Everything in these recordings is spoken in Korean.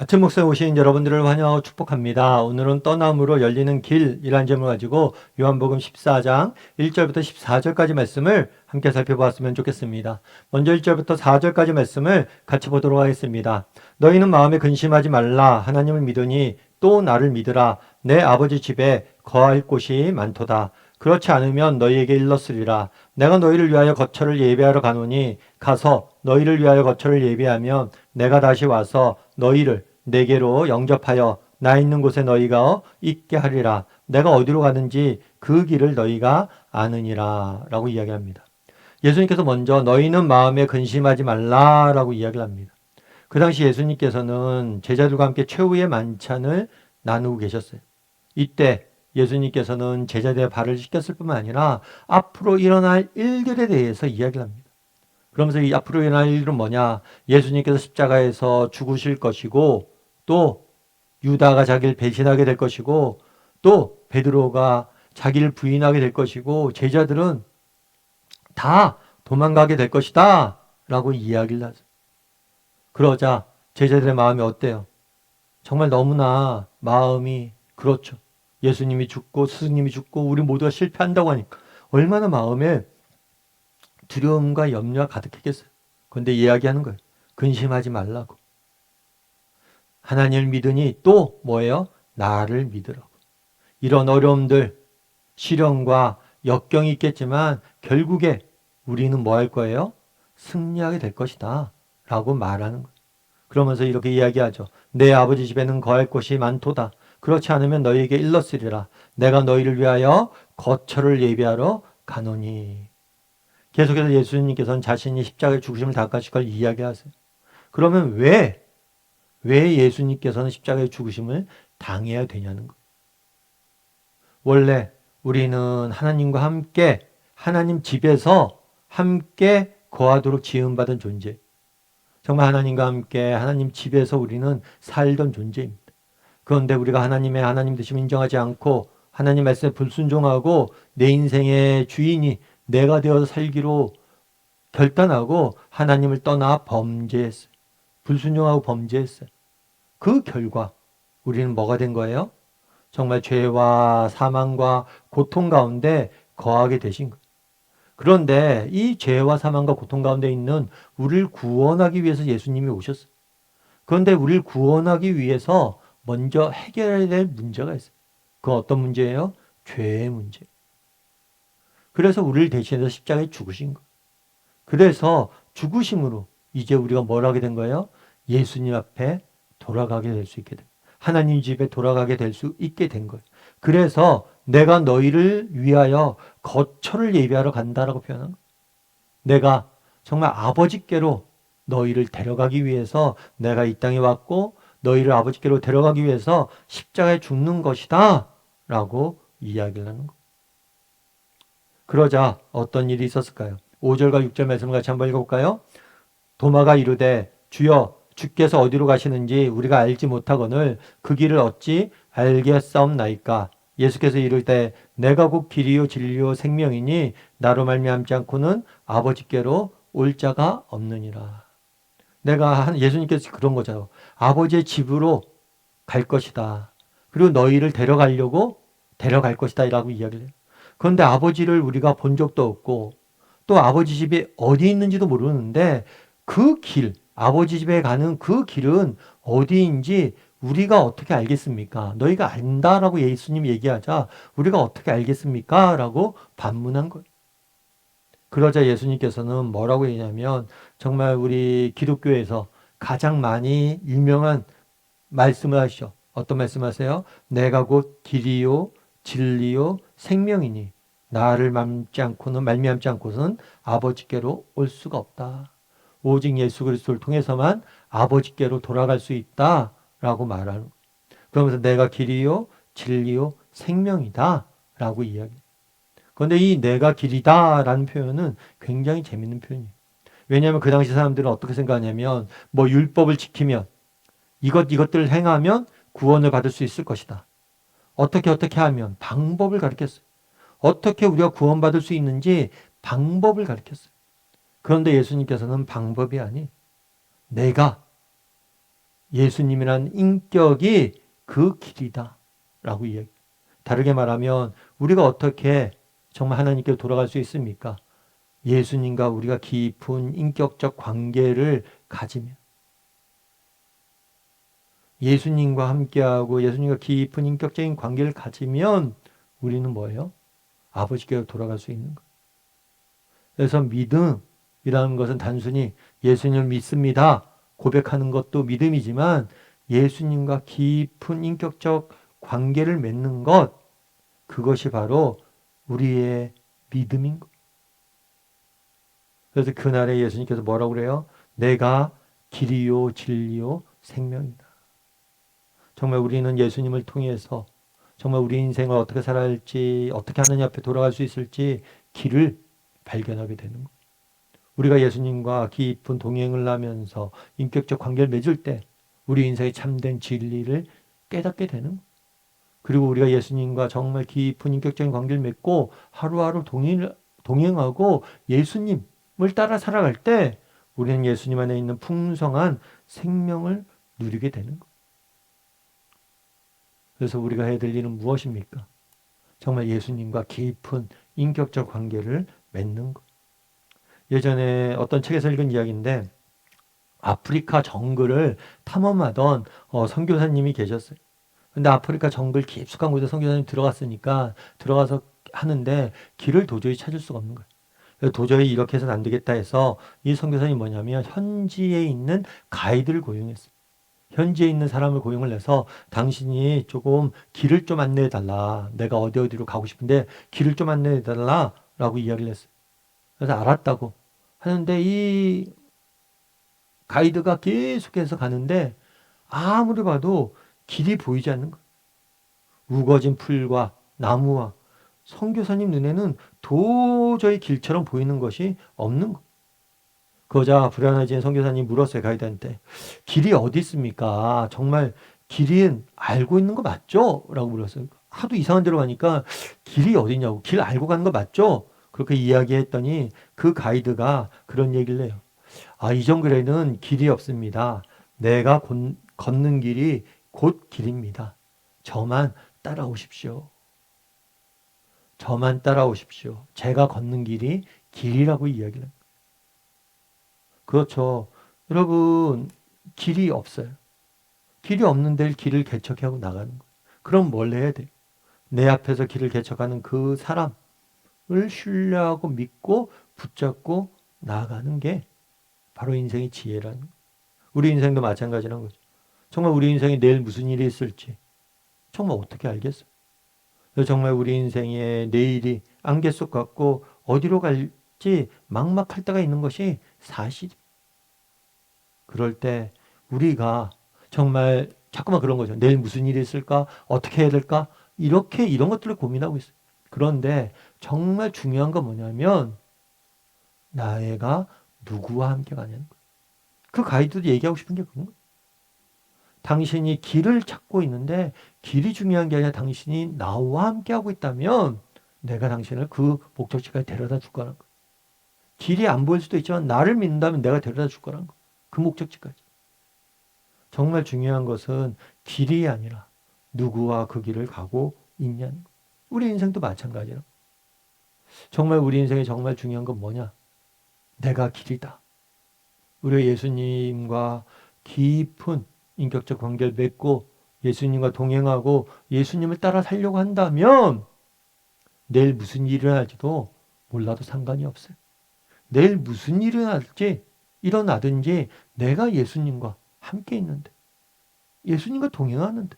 아침 목소에 오신 여러분들을 환영하고 축복합니다. 오늘은 떠남으로 열리는 길이라는 제목을 가지고 요한복음 14장 1절부터 14절까지 말씀을 함께 살펴보았으면 좋겠습니다. 먼저 1절부터 4절까지 말씀을 같이 보도록 하겠습니다. 너희는 마음에 근심하지 말라. 하나님을 믿으니 또 나를 믿으라. 내 아버지 집에 거할 곳이 많도다. 그렇지 않으면 너희에게 일렀으리라. 내가 너희를 위하여 거처를 예비하러 가노니 가서 너희를 위하여 거처를 예비하면 내가 다시 와서 너희를 내게로 영접하여 나 있는 곳에 너희가 있게 하리라. 내가 어디로 가는지 그 길을 너희가 아느니라 라고 이야기합니다. 예수님께서 먼저 너희는 마음에 근심하지 말라라고 이야기를 합니다. 그 당시 예수님께서는 제자들과 함께 최후의 만찬을 나누고 계셨어요. 이때 예수님께서는 제자들의 발을 씻겼을 뿐만 아니라 앞으로 일어날 일들에 대해서 이야기를 합니다. 그러면서 이 앞으로 일어날 일은 뭐냐? 예수님께서 십자가에서 죽으실 것이고 또 유다가 자기를 배신하게 될 것이고 또 베드로가 자기를 부인하게 될 것이고 제자들은 다 도망가게 될 것이다 라고 이야기를 하죠. 그러자 제자들의 마음이 어때요? 정말 너무나 마음이 그렇죠. 예수님이 죽고 스승님이 죽고 우리 모두가 실패한다고 하니까 얼마나 마음에 두려움과 염려가 가득했겠어요. 그런데 이야기하는 거예요. 근심하지 말라고. 하나님을 믿으니 또 뭐예요? 나를 믿으라고. 이런 어려움들, 시련과 역경이 있겠지만 결국에 우리는 뭐 할 거예요? 승리하게 될 것이다 라고 말하는 거예요. 그러면서 이렇게 이야기하죠. 내 아버지 집에는 거할 곳이 많도다. 그렇지 않으면 너희에게 일렀으리라. 내가 너희를 위하여 거처를 예비하러 가노니. 계속해서 예수님께서는 자신이 십자가의 죽으심을 닦으실 걸 이야기하세요. 그러면 왜 예수님께서는 십자가의 죽으심을 당해야 되냐는 거예요. 원래 우리는 하나님과 함께 하나님 집에서 함께 거하도록 지음받은 존재. 정말 하나님과 함께 하나님 집에서 우리는 살던 존재입니다. 그런데 우리가 하나님 되심을 인정하지 않고 하나님 말씀에 불순종하고 내 인생의 주인이 내가 되어서 살기로 결단하고 하나님을 떠나 범죄했어요. 불순종하고 범죄했어요. 그 결과 우리는 뭐가 된 거예요? 정말 죄와 사망과 고통 가운데 거하게 되신 거예요. 그런데 이 죄와 사망과 고통 가운데 있는 우리를 구원하기 위해서 예수님이 오셨어요. 그런데 우리를 구원하기 위해서 먼저 해결해야 될 문제가 있어요. 그건 어떤 문제예요? 죄의 문제. 그래서 우리를 대신해서 십자가에 죽으신 거예요. 그래서 죽으심으로 이제 우리가 뭘 하게 된 거예요? 예수님 앞에 돌아가게 될 수 있게 된 거예요. 하나님 집에 돌아가게 될 수 있게 된 거예요. 그래서 내가 너희를 위하여 거처를 예비하러 간다라고 표현한 거예요. 내가 정말 아버지께로 너희를 데려가기 위해서 내가 이 땅에 왔고 너희를 아버지께로 데려가기 위해서 십자가에 죽는 것이다 라고 이야기를 하는 거예요. 그러자 어떤 일이 있었을까요? 5절과 6절 말씀을 같이 한번 읽어볼까요? 도마가 이르되 주여 주께서 어디로 가시는지 우리가 알지 못하거늘 그 길을 어찌 알겠사옵나이까. 예수께서 이르되 내가 곧 길이요 진리요 생명이니 나로 말미암지 않고는 아버지께로 올 자가 없느니라. 예수님께서 그런 거잖아요. 아버지의 집으로 갈 것이다. 그리고 너희를 데려갈 것이다 라고 이야기를 해요. 그런데 아버지를 우리가 본 적도 없고 또 아버지 집이 어디 있는지도 모르는데 그 길, 아버지 집에 가는 그 길은 어디인지 우리가 어떻게 알겠습니까? 너희가 안다라고 예수님이 얘기하자 우리가 어떻게 알겠습니까? 라고 반문한 거예요. 그러자 예수님께서는 뭐라고 했냐면 정말 우리 기독교에서 가장 많이 유명한 말씀을 하시죠. 어떤 말씀하세요? 내가 곧 길이요 진리요 생명이니 나를 말미암지 않고서는 아버지께로 올 수가 없다. 오직 예수 그리스도를 통해서만 아버지께로 돌아갈 수 있다라고 말하는 거예요. 그러면서 내가 길이요 진리요 생명이다 라고 이야기해요. 그런데 이 내가 길이다라는 표현은 굉장히 재밌는 표현이에요. 왜냐하면 그 당시 사람들은 어떻게 생각하냐면 뭐 율법을 지키면 이것들을 행하면 구원을 받을 수 있을 것이다. 어떻게 하면 방법을 가르쳤어요. 어떻게 우리가 구원받을 수 있는지 방법을 가르쳤어요. 그런데 예수님께서는 방법이 아닌 내가 예수님이란 인격이 그 길이다 라고 이야기. 다르게 말하면 우리가 어떻게 정말 하나님께 돌아갈 수 있습니까? 예수님과 우리가 깊은 인격적 관계를 가지면, 예수님과 함께하고 예수님과 깊은 인격적인 관계를 가지면 우리는 뭐예요? 아버지께로 돌아갈 수 있는 거예요. 그래서 믿음이라는 것은 단순히 예수님을 믿습니다 고백하는 것도 믿음이지만, 예수님과 깊은 인격적 관계를 맺는 것, 그것이 바로 우리의 믿음인 거예요. 그래서 그날에 예수님께서 뭐라고 그래요? 내가 길이요 진리요 생명이다. 정말 우리는 예수님을 통해서 정말 우리 인생을 어떻게 살아야 할지, 어떻게 하나님 앞에 돌아갈 수 있을지 길을 발견하게 되는 거예요. 우리가 예수님과 깊은 동행을 하면서 인격적 관계를 맺을 때 우리 인생의 참된 진리를 깨닫게 되는 거예요. 그리고 우리가 예수님과 정말 깊은 인격적인 관계를 맺고 하루하루 동행하고 예수님을 따라 살아갈 때 우리는 예수님 안에 있는 풍성한 생명을 누리게 되는 거예요. 그래서 우리가 해야 될 일은 무엇입니까? 정말 예수님과 깊은 인격적 관계를 맺는 것. 예전에 어떤 책에서 읽은 이야기인데, 아프리카 정글을 탐험하던 선교사님이 계셨어요. 근데 아프리카 정글 깊숙한 곳에 선교사님 들어갔으니까 들어가서 하는데 길을 도저히 찾을 수가 없는 거예요. 그래서 도저히 이렇게 해서는 안 되겠다 해서 이 선교사님이 뭐냐면 현지에 있는 가이드를 고용했어요. 현지에 있는 사람을 고용을 해서 당신이 조금 길을 좀 안내해 달라. 내가 어디로 가고 싶은데 길을 좀 안내해 달라. 라고 이야기를 했어요. 그래서 알았다고 하는데 이 가이드가 계속해서 가는데 아무리 봐도 길이 보이지 않는 거예요. 우거진 풀과 나무와 선교사님 눈에는 도저히 길처럼 보이는 것이 없는 거예요. 그러자 불안해진 선교사님이 물었어요. 가이드한테. 길이 어디 있습니까? 정말 길은 알고 있는 거 맞죠? 라고 물었어요. 하도 이상한 데로 가니까 길이 어디냐고. 길 알고 가는 거 맞죠? 그렇게 이야기했더니 그 가이드가 그런 얘기를 해요. 아, 이 정글에는 길이 없습니다. 내가 걷는 길이 곧 길입니다. 저만 따라오십시오. 저만 따라오십시오. 제가 걷는 길이 길이라고 이야기를 합니다. 그렇죠. 여러분, 길이 없어요. 길이 없는 데를 길을 개척하고 나가는 거예요. 그럼 뭘 해야 돼요? 내 앞에서 길을 개척하는 그 사람을 신뢰하고 믿고 붙잡고 나아가는 게 바로 인생의 지혜라는 거예요. 우리 인생도 마찬가지라는 거죠. 정말 우리 인생에 내일 무슨 일이 있을지 정말 어떻게 알겠어요? 정말 우리 인생에 내일이 안개 속 같고 어디로 갈지 막막할 때가 있는 것이 사실이에요. 그럴 때 우리가 정말 자꾸만 그런 거죠. 내일 무슨 일이 있을까? 어떻게 해야 될까? 이렇게 이런 것들을 고민하고 있어요. 그런데 정말 중요한 건 뭐냐면 나애가 누구와 함께 가냐는 거예요. 그 가이드도 얘기하고 싶은 게 그런 거예요. 당신이 길을 찾고 있는데 길이 중요한 게 아니라 당신이 나와 함께 하고 있다면 내가 당신을 그 목적지까지 데려다 줄 거라는 거예요. 길이 안 보일 수도 있지만 나를 믿는다면 내가 데려다 줄 거라는 거예요. 그 목적지까지. 정말 중요한 것은 길이 아니라 누구와 그 길을 가고 있냐는 거예요. 우리 인생도 마찬가지로. 정말 우리 인생에 정말 중요한 건 뭐냐? 내가 길이다. 우리가 예수님과 깊은 인격적 관계를 맺고 예수님과 동행하고 예수님을 따라 살려고 한다면 내일 무슨 일이 일어날지도 몰라도 상관이 없어요. 내일 무슨 일이 일어나든지 내가 예수님과 함께 있는데, 예수님과 동행하는데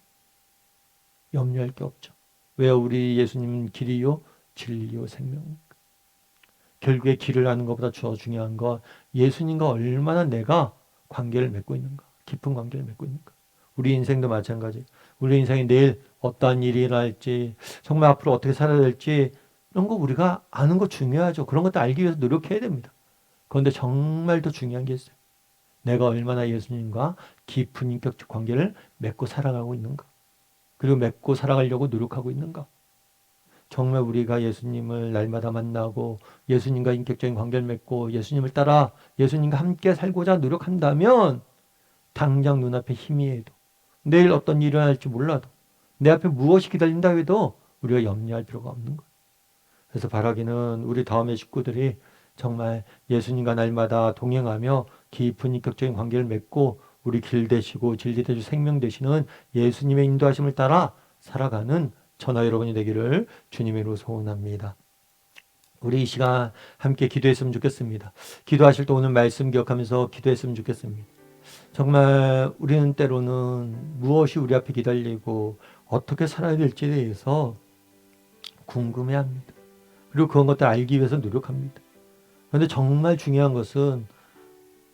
염려할 게 없죠. 왜 우리 예수님은 길이요 진리요 생명입니까? 결국에 길을 아는 것보다 더 중요한 건 예수님과 얼마나 내가 관계를 맺고 있는가, 깊은 관계를 맺고 있는가. 우리 인생도 마찬가지. 우리 인생이 내일 어떠한 일이 일어날지, 정말 앞으로 어떻게 살아야 될지 이런 거 우리가 아는 거 중요하죠. 그런 것도 알기 위해서 노력해야 됩니다. 그런데 정말 더 중요한 게 있어요. 내가 얼마나 예수님과 깊은 인격적 관계를 맺고 살아가고 있는가. 그리고 맺고 살아가려고 노력하고 있는가. 정말 우리가 예수님을 날마다 만나고 예수님과 인격적인 관계를 맺고 예수님을 따라 예수님과 함께 살고자 노력한다면 당장 눈앞에 희미해도 내일 어떤 일이 일어날지 몰라도 내 앞에 무엇이 기다린다 해도 우리가 염려할 필요가 없는 거예요. 그래서 바라기는 우리 다음의 식구들이 정말 예수님과 날마다 동행하며 깊은 인격적인 관계를 맺고 우리 길 되시고 진리 되시고 생명 되시는 예수님의 인도하심을 따라 살아가는 저나 여러분이 되기를 주님의 이름으로 소원합니다. 우리 이 시간 함께 기도했으면 좋겠습니다. 기도하실 때 오늘 말씀 기억하면서 기도했으면 좋겠습니다. 정말 우리는 때로는 무엇이 우리 앞에 기다리고 어떻게 살아야 될지에 대해서 궁금해합니다. 그리고 그런 것들 알기 위해서 노력합니다. 그런데 정말 중요한 것은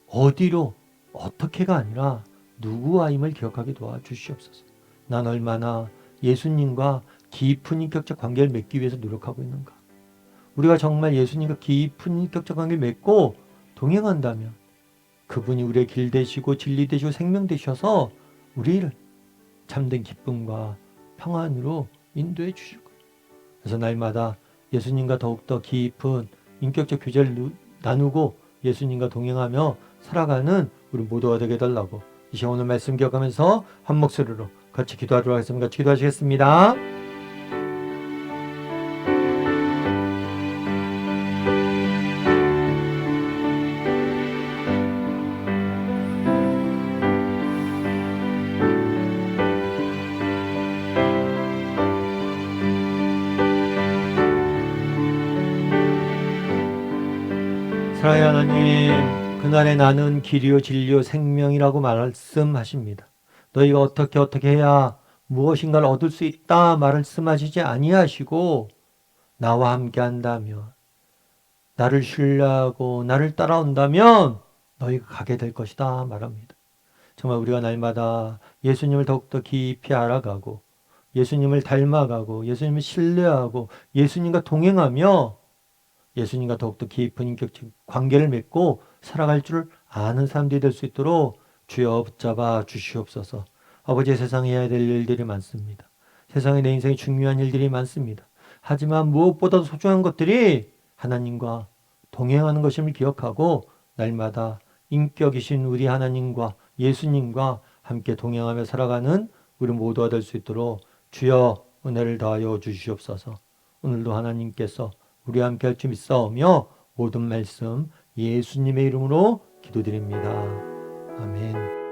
어디로 어떻게가 아니라 누구와임을 기억하게 도와주시옵소서. 난 얼마나 예수님과 깊은 인격적 관계를 맺기 위해서 노력하고 있는가. 우리가 정말 예수님과 깊은 인격적 관계를 맺고 동행한다면 그분이 우리의 길 되시고 진리 되시고 생명 되셔서 우리를 참된 기쁨과 평안으로 인도해 주실 거예요. 그래서 날마다 예수님과 더욱더 깊은 인격적 교제를 나누고 예수님과 동행하며 살아가는 우리 모두가 되게 해달라고 이 시간 오늘 말씀 기억하면서 한 목소리로 같이 기도하도록 하겠습니다. 같이 기도하시겠습니다. 사랑의 하나님, 그날에 나는 길이요 진리요 생명이라고 말씀하십니다. 너희가 어떻게 해야 무엇인가를 얻을 수 있다 말씀하시지 아니하시고 나와 함께 한다면, 나를 신뢰하고 나를 따라온다면 너희가 가게 될 것이다 말합니다. 정말 우리가 날마다 예수님을 더욱더 깊이 알아가고 예수님을 닮아가고 예수님을 신뢰하고 예수님과 동행하며 예수님과 더욱더 깊은 인격적 관계를 맺고 살아갈 줄 아는 사람들이 될 수 있도록 주여 붙잡아 주시옵소서. 아버지, 세상에 해야 될 일들이 많습니다. 세상에 내 인생에 중요한 일들이 많습니다. 하지만 무엇보다도 소중한 것들이 하나님과 동행하는 것임을 기억하고 날마다 인격이신 우리 하나님과 예수님과 함께 동행하며 살아가는 우리 모두가 될 수 있도록 주여 은혜를 더하여 주시옵소서. 오늘도 하나님께서 우리와 함께 할 줄 믿사오며 모든 말씀 예수님의 이름으로 기도드립니다. 아멘.